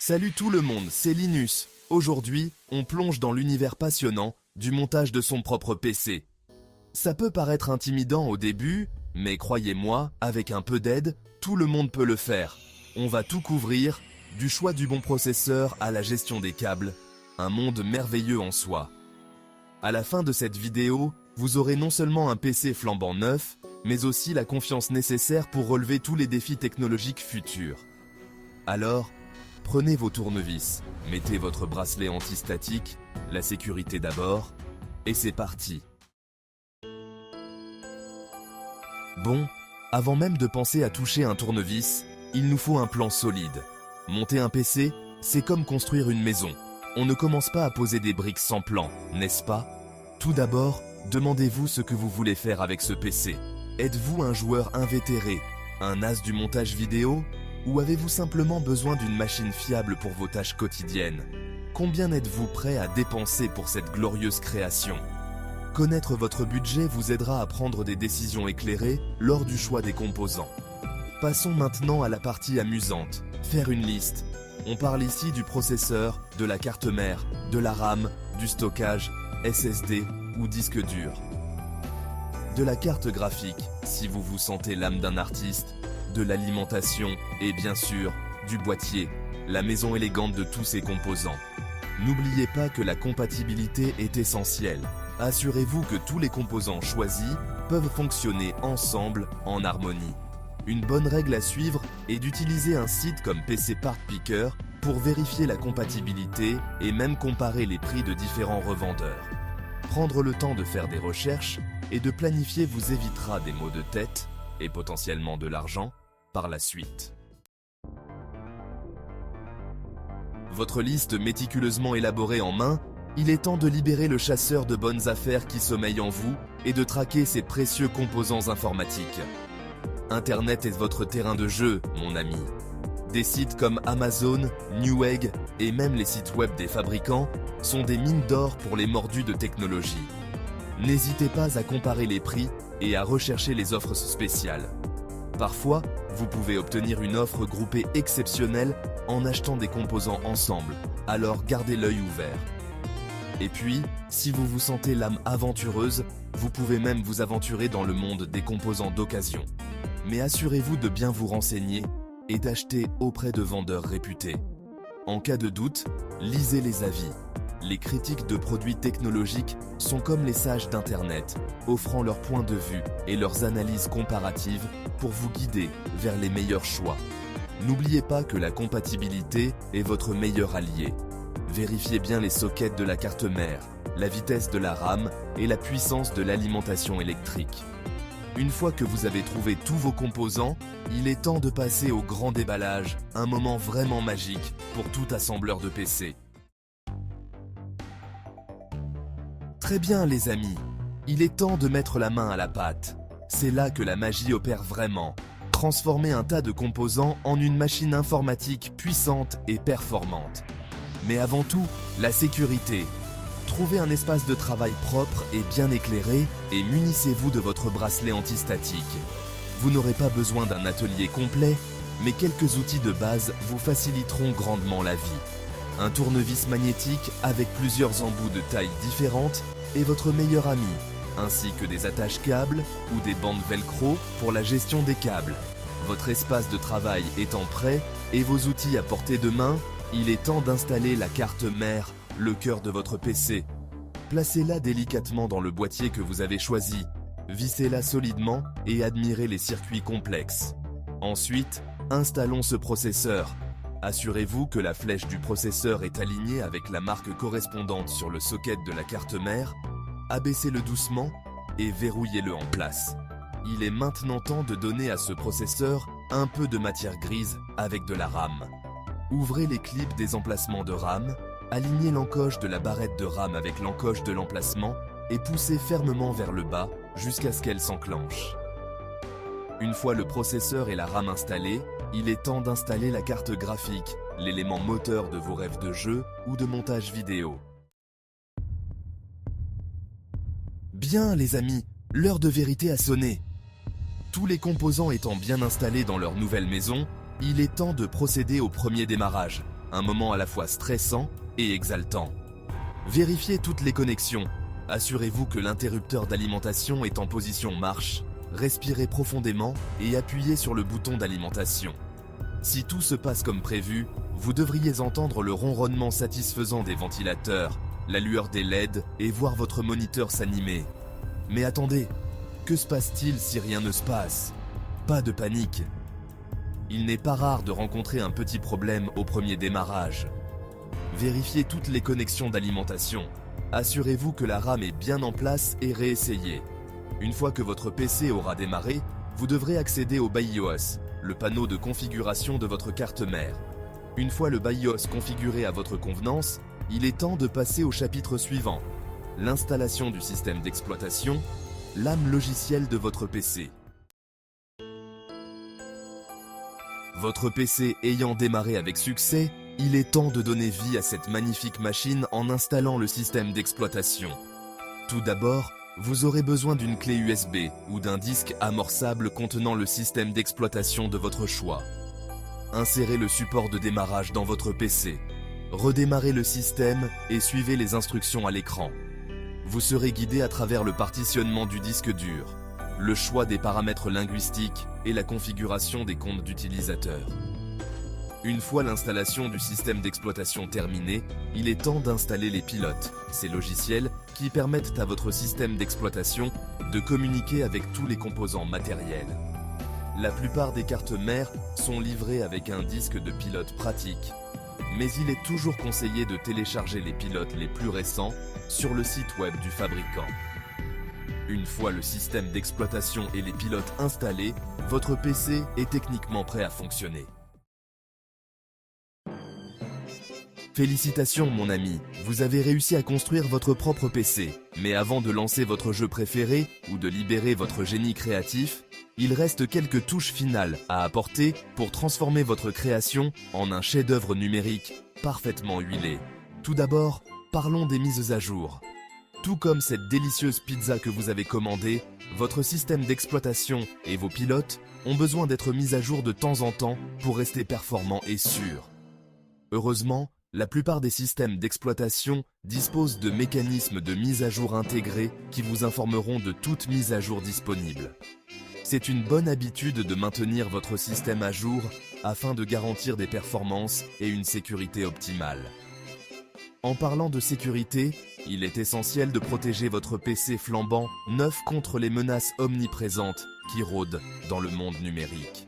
Salut tout le monde, c'est Linus. Aujourd'hui, on plonge dans l'univers passionnant du montage de son propre PC. Ça peut paraître intimidant au début, mais croyez-moi, avec un peu d'aide, tout le monde peut le faire. On va tout couvrir, du choix du bon processeur à la gestion des câbles, un monde merveilleux en soi. À la fin de cette vidéo, vous aurez non seulement un PC flambant neuf, mais aussi la confiance nécessaire pour relever tous les défis technologiques futurs. Alors, prenez vos tournevis, mettez votre bracelet anti-statique, la sécurité d'abord, et c'est parti. Bon, avant même de penser à toucher un tournevis, il nous faut un plan solide. Monter un PC, c'est comme construire une maison. On ne commence pas à poser des briques sans plan, n'est-ce pas? Tout d'abord, demandez-vous ce que vous voulez faire avec ce PC. Êtes-vous un joueur invétéré, un as du montage vidéo? Ou avez-vous simplement besoin d'une machine fiable pour vos tâches quotidiennes? Combien êtes-vous prêt à dépenser pour cette glorieuse création? Connaître votre budget vous aidera à prendre des décisions éclairées lors du choix des composants. Passons maintenant à la partie amusante, faire une liste. On parle ici du processeur, de la carte mère, de la RAM, du stockage, SSD ou disque dur. De la carte graphique, si vous vous sentez l'âme d'un artiste, de l'alimentation et bien sûr, du boîtier, la maison élégante de tous ses composants. N'oubliez pas que la compatibilité est essentielle. Assurez-vous que tous les composants choisis peuvent fonctionner ensemble en harmonie. Une bonne règle à suivre est d'utiliser un site comme PC Part Picker pour vérifier la compatibilité et même comparer les prix de différents revendeurs. Prendre le temps de faire des recherches et de planifier vous évitera des maux de tête et potentiellement de l'argent par la suite. Votre liste méticuleusement élaborée en main, il est temps de libérer le chasseur de bonnes affaires qui sommeille en vous et de traquer ces précieux composants informatiques. Internet est votre terrain de jeu, mon ami. Des sites comme Amazon, Newegg et même les sites web des fabricants sont des mines d'or pour les mordus de technologie. N'hésitez pas à comparer les prix et à rechercher les offres spéciales. Parfois, vous pouvez obtenir une offre groupée exceptionnelle en achetant des composants ensemble, alors gardez l'œil ouvert. Et puis, si vous vous sentez l'âme aventureuse, vous pouvez même vous aventurer dans le monde des composants d'occasion. Mais assurez-vous de bien vous renseigner et d'acheter auprès de vendeurs réputés. En cas de doute, lisez les avis. Les critiques de produits technologiques sont comme les sages d'Internet, offrant leur point de vue et leurs analyses comparatives pour vous guider vers les meilleurs choix. N'oubliez pas que la compatibilité est votre meilleur allié. Vérifiez bien les sockets de la carte mère, la vitesse de la RAM et la puissance de l'alimentation électrique. Une fois que vous avez trouvé tous vos composants, il est temps de passer au grand déballage, un moment vraiment magique pour tout assembleur de PC. Très bien les amis, il est temps de mettre la main à la pâte. C'est là que la magie opère vraiment. Transformer un tas de composants en une machine informatique puissante et performante. Mais avant tout, la sécurité. Trouvez un espace de travail propre et bien éclairé et munissez-vous de votre bracelet anti-statique. Vous n'aurez pas besoin d'un atelier complet, mais quelques outils de base vous faciliteront grandement la vie. Un tournevis magnétique avec plusieurs embouts de tailles différentes est votre meilleur ami, ainsi que des attaches câbles ou des bandes velcro pour la gestion des câbles. Votre espace de travail étant prêt et vos outils à portée de main, il est temps d'installer la carte mère, le cœur de votre PC. Placez-la délicatement dans le boîtier que vous avez choisi. Vissez-la solidement et admirez les circuits complexes. Ensuite, installons ce processeur. Assurez-vous que la flèche du processeur est alignée avec la marque correspondante sur le socket de la carte mère. Abaissez-le doucement et verrouillez-le en place. Il est maintenant temps de donner à ce processeur un peu de matière grise avec de la RAM. Ouvrez les clips des emplacements de RAM, alignez l'encoche de la barrette de RAM avec l'encoche de l'emplacement et poussez fermement vers le bas jusqu'à ce qu'elle s'enclenche. Une fois le processeur et la RAM installés, il est temps d'installer la carte graphique, l'élément moteur de vos rêves de jeu ou de montage vidéo. Bien les amis, l'heure de vérité a sonné. Tous les composants étant bien installés dans leur nouvelle maison, il est temps de procéder au premier démarrage, un moment à la fois stressant et exaltant. Vérifiez toutes les connexions. Assurez-vous que l'interrupteur d'alimentation est en position marche. Respirez profondément et appuyez sur le bouton d'alimentation. Si tout se passe comme prévu, vous devriez entendre le ronronnement satisfaisant des ventilateurs, la lueur des LED et voir votre moniteur s'animer. Mais attendez, que se passe-t-il si rien ne se passe? Pas de panique. Il n'est pas rare de rencontrer un petit problème au premier démarrage. Vérifiez toutes les connexions d'alimentation. Assurez-vous que la RAM est bien en place et réessayez. Une fois que votre PC aura démarré, vous devrez accéder au BIOS, le panneau de configuration de votre carte mère. Une fois le BIOS configuré à votre convenance, il est temps de passer au chapitre suivant, l'installation du système d'exploitation, l'âme logicielle de votre PC. Votre PC ayant démarré avec succès, il est temps de donner vie à cette magnifique machine en installant le système d'exploitation. Tout d'abord, vous aurez besoin d'une clé USB ou d'un disque amorçable contenant le système d'exploitation de votre choix. Insérez le support de démarrage dans votre PC. Redémarrez le système et suivez les instructions à l'écran. Vous serez guidé à travers le partitionnement du disque dur, le choix des paramètres linguistiques et la configuration des comptes d'utilisateurs. Une fois l'installation du système d'exploitation terminée, il est temps d'installer les pilotes, ces logiciels qui permettent à votre système d'exploitation de communiquer avec tous les composants matériels. La plupart des cartes mères sont livrées avec un disque de pilote pratique, mais il est toujours conseillé de télécharger les pilotes les plus récents sur le site web du fabricant. Une fois le système d'exploitation et les pilotes installés, votre PC est techniquement prêt à fonctionner. Félicitations mon ami, vous avez réussi à construire votre propre PC. Mais avant de lancer votre jeu préféré ou de libérer votre génie créatif, il reste quelques touches finales à apporter pour transformer votre création en un chef-d'œuvre numérique parfaitement huilé. Tout d'abord, parlons des mises à jour. Tout comme cette délicieuse pizza que vous avez commandée, votre système d'exploitation et vos pilotes ont besoin d'être mis à jour de temps en temps pour rester performants et sûrs. Heureusement, la plupart des systèmes d'exploitation disposent de mécanismes de mise à jour intégrés qui vous informeront de toute mise à jour disponible. C'est une bonne habitude de maintenir votre système à jour afin de garantir des performances et une sécurité optimale. En parlant de sécurité, il est essentiel de protéger votre PC flambant neuf contre les menaces omniprésentes qui rôdent dans le monde numérique.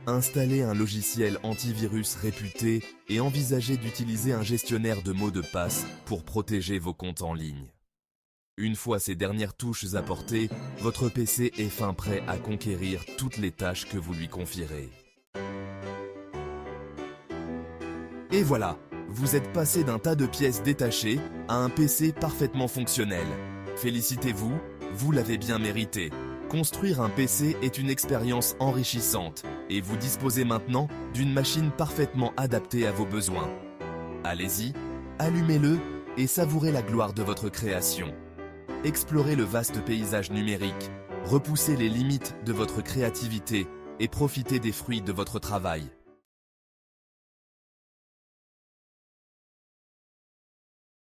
Installez un logiciel antivirus réputé et envisagez d'utiliser un gestionnaire de mots de passe pour protéger vos comptes en ligne. Une fois ces dernières touches apportées, votre PC est fin prêt à conquérir toutes les tâches que vous lui confierez. Et voilà, vous êtes passé d'un tas de pièces détachées à un PC parfaitement fonctionnel. Félicitez-vous, vous l'avez bien mérité. Construire un PC est une expérience enrichissante et vous disposez maintenant d'une machine parfaitement adaptée à vos besoins. Allez-y, allumez-le et savourez la gloire de votre création. Explorez le vaste paysage numérique, repoussez les limites de votre créativité et profitez des fruits de votre travail.